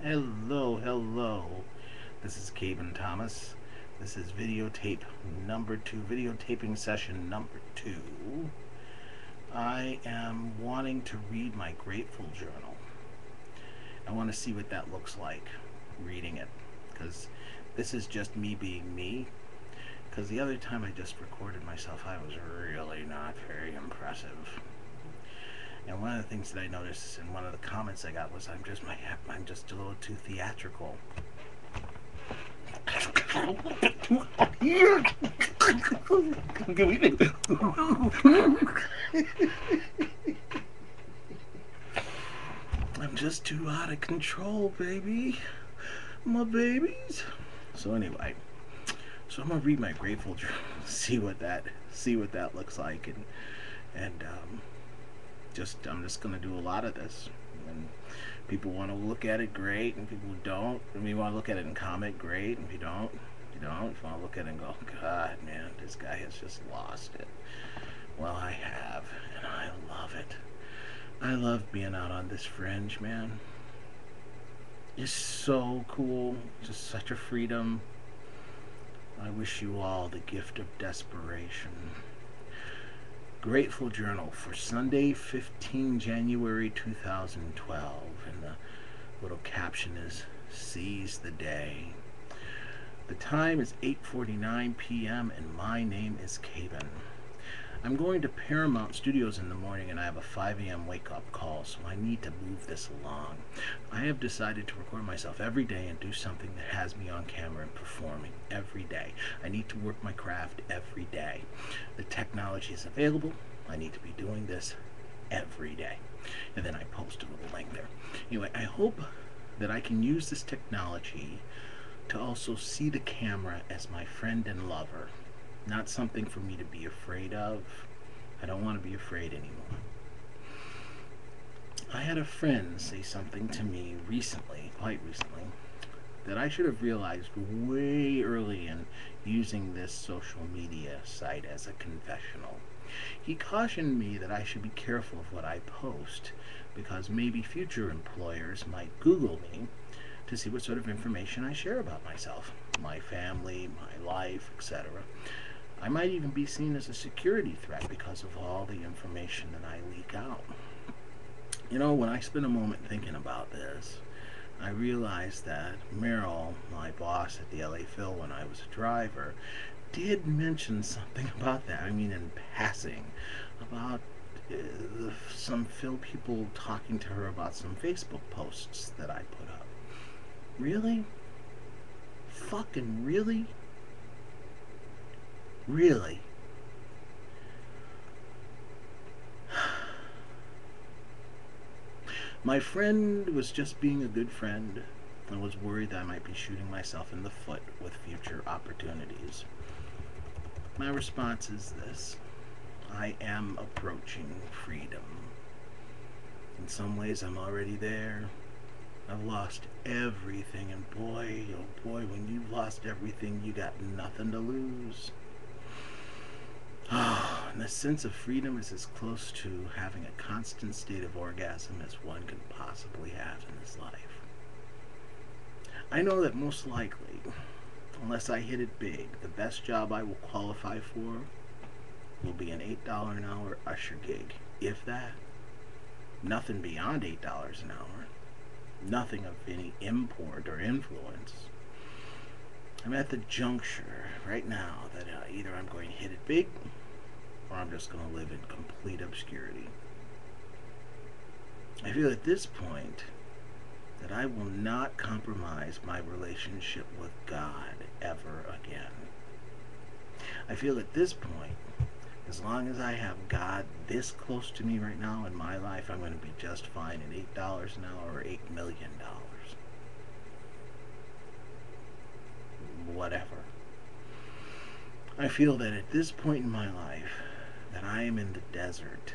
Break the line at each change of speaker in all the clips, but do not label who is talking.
Hello. This is Kabin Thomas. This is videotape number 2, videotaping session number 2. I am wanting to read my Grateful Journal. I want to see what that looks like, reading it, because this is just me being me. Because the other time I just recorded myself, I was really not very impressive. And one of the things that I noticed in one of the comments I got was I'm just a little too theatrical. I'm just too out of control, baby. My babies. So anyway, I'm gonna read my Grateful Journal, see what that looks like, and I'm just gonna do a lot of this. And people want to look at it, great, and people who don't. If you want to look at it and comment, great. And if you don't, you don't. If you want to look at it and go, God, man, this guy has just lost it. Well, I have, and I love it. I love being out on this fringe, man. It's so cool. Just such a freedom. I wish you all the gift of desperation. Grateful Journal for Sunday, 15 January 2012. And the little caption is, Seize the Day. The time is 8:49 p.m. and my name is Kabin. I'm going to Paramount Studios in the morning and I have a 5 a.m. wake-up call, so I need to move this along. I have decided to record myself every day and do something that has me on camera and performing every day. I need to work my craft every day. The technology is available. I need to be doing this every day. And then I post a little link there. Anyway, I hope that I can use this technology to also see the camera as my friend and lover. Not something for me to be afraid of. I don't want to be afraid anymore. I had a friend say something to me recently, quite recently, that I should have realized way early in using this social media site as a confessional. He cautioned me that I should be careful of what I post, because maybe future employers might Google me to see what sort of information I share about myself, my family, my life, etc. I might even be seen as a security threat because of all the information that I leak out. You know, when I spent a moment thinking about this, I realized that Merrill, my boss at the LA Phil when I was a driver, did mention something about that. I mean, in passing, about some Phil people talking to her about some Facebook posts that I put up. Really? Fucking really? Really? My friend was just being a good friend. I was worried that I might be shooting myself in the foot with future opportunities. My response is this. I am approaching freedom. In some ways, I'm already there. I've lost everything, and boy, oh boy, when you've lost everything, you got nothing to lose. And the sense of freedom is as close to having a constant state of orgasm as one can possibly have in this life. I know that most likely, unless I hit it big, the best job I will qualify for will be an $8 an hour usher gig, if that. Nothing beyond $8 an hour. Nothing of any import or influence. I'm at the juncture right now that either I'm going to hit it big or I'm just going to live in complete obscurity. I feel at this point that I will not compromise my relationship with God ever again. I feel at this point, as long as I have God this close to me right now in my life, I'm going to be just fine at $8 an hour or $8 million. Whatever. I feel that at this point in my life, that I am in the desert,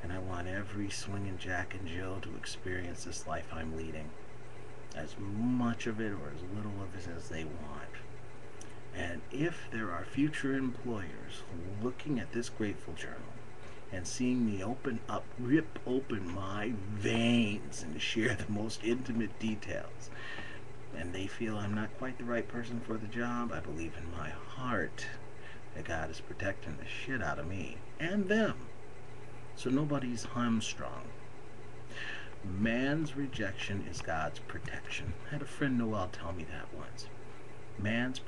and I want every swinging Jack and Jill to experience this life I'm leading, as much of it or as little of it as they want. And if there are future employers looking at this Grateful Journal and seeing me rip open my veins and share the most intimate details. And they feel I'm not quite the right person for the job. I believe in my heart that God is protecting the shit out of me and them. So nobody's hamstrung. Man's rejection is God's protection. I had a friend Noel tell me that once. Man's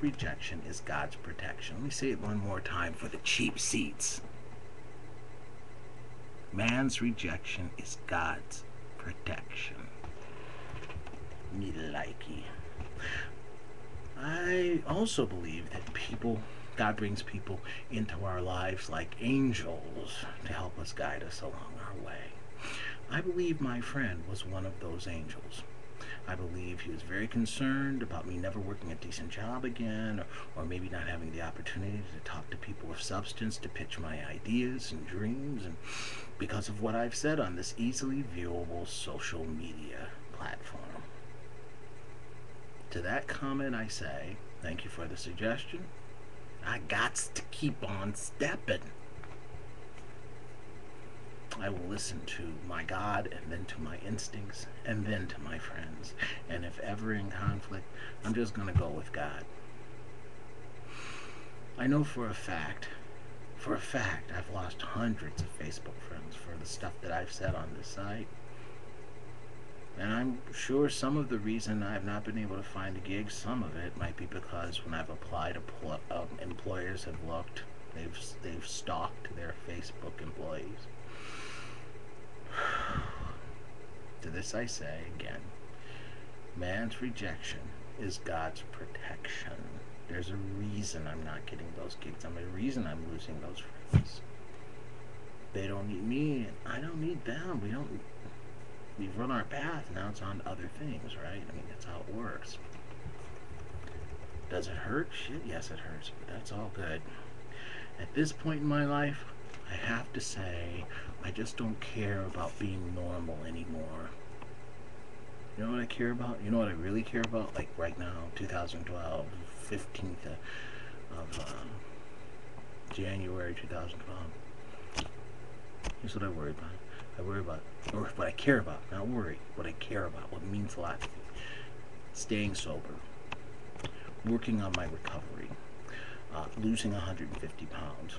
rejection is God's protection. Let me say it one more time for the cheap seats. Man's rejection is God's protection. Me likey. I also believe that God brings people into our lives like angels to help us guide us along our way. I believe my friend was one of those angels. I believe he was very concerned about me never working a decent job again, or maybe not having the opportunity to talk to people of substance, to pitch my ideas and dreams, and because of what I've said on this easily viewable social media platform. To that comment I say, thank you for the suggestion. I gots to keep on stepping. I will listen to my God, and then to my instincts, and then to my friends. And if ever in conflict, I'm just going to go with God. I know for a fact, I've lost hundreds of Facebook friends for the stuff that I've said on this site. And I'm sure some of the reason I've not been able to find a gig, some of it might be because when I've applied, employers have looked, they've stalked their Facebook employees. To this I say again, man's rejection is God's protection. There's a reason I'm not getting those gigs. There's a reason I'm losing those friends. They don't need me, and I don't need them. We've run our path, now it's on to other things, right? I mean, that's how it works. Does it hurt? Shit, yes it hurts, but that's all good. At this point in my life, I have to say, I just don't care about being normal anymore. You know what I care about? You know what I really care about? Like right now, 2012, 15th of January 2012. Here's what I worry about. I worry about, or what I care about, not worry, what I care about, what means a lot to me. Staying sober, working on my recovery, losing 150 pounds,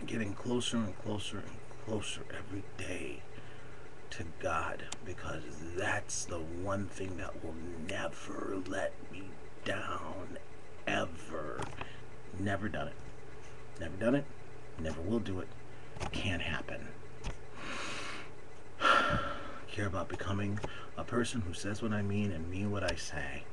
getting closer and closer and closer every day to God, because that's the one thing that will never let me down, ever. Never done it. Never done it. Never will do it. Can't happen. Care about becoming a person who says what I mean and mean what I say.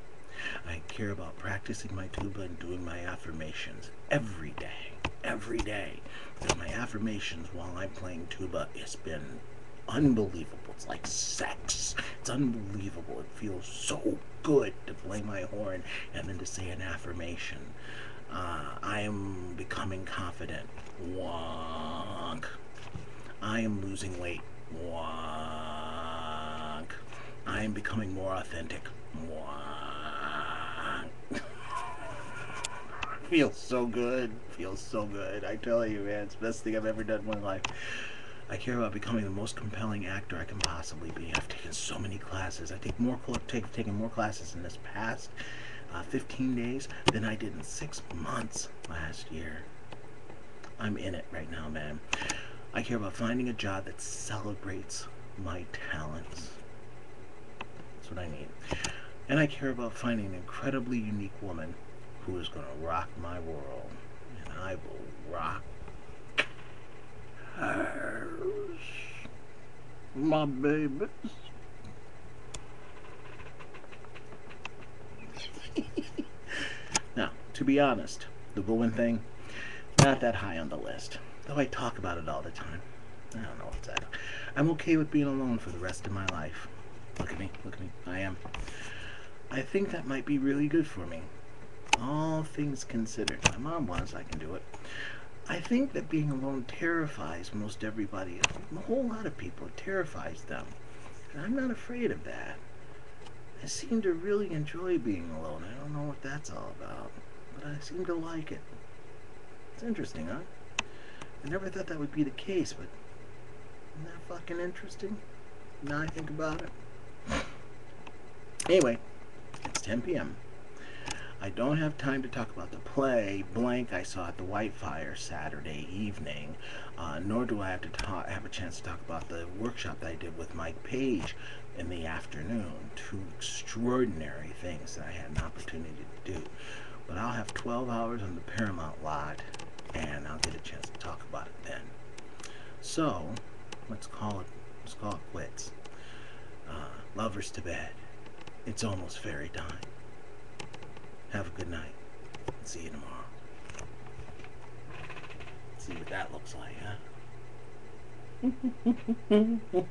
I care about practicing my tuba and doing my affirmations every day. Every day. Because my affirmations while I'm playing tuba has been unbelievable. It's like sex. It's unbelievable. It feels so good to play my horn and then to say an affirmation. I am becoming confident. Wonk. I am losing weight. Wonk. I am becoming more authentic. Wonk. Feels so good. Feels so good. I tell you, man, it's the best thing I've ever done in my life. I care about becoming the most compelling actor I can possibly be. I've taken so many classes. I've taken more classes in this past 15 days than I did in 6 months last year. I'm in it right now, man. I care about finding a job that celebrates my talents. That's what I need. And I care about finding an incredibly unique woman who is going to rock my world. And I will rock hers. My babies. Now, to be honest, the woman thing, not that high on the list. Though I talk about it all the time. I don't know what's that. I'm okay with being alone for the rest of my life. Look at me, look at me. I am. I think that might be really good for me. All things considered. My mom was, I can do it. I think that being alone terrifies most everybody. A whole lot of people, it terrifies them. And I'm not afraid of that. I seem to really enjoy being alone. I don't know what that's all about. But I seem to like it. It's interesting, huh? I never thought that would be the case, but isn't that fucking interesting? Now I think about it. Anyway, it's 10 p.m. I don't have time to talk about the play blank I saw at the Whitefire Saturday evening, nor do I have to have a chance to talk about the workshop that I did with Mike Page in the afternoon. Two extraordinary things that I had an opportunity to do. But I'll have 12 hours on the Paramount lot, and I'll get a chance to talk about it then. So, let's call it quits. Lovers to bed. It's almost fairy time. Have a good night. See you tomorrow. See what that looks like, huh?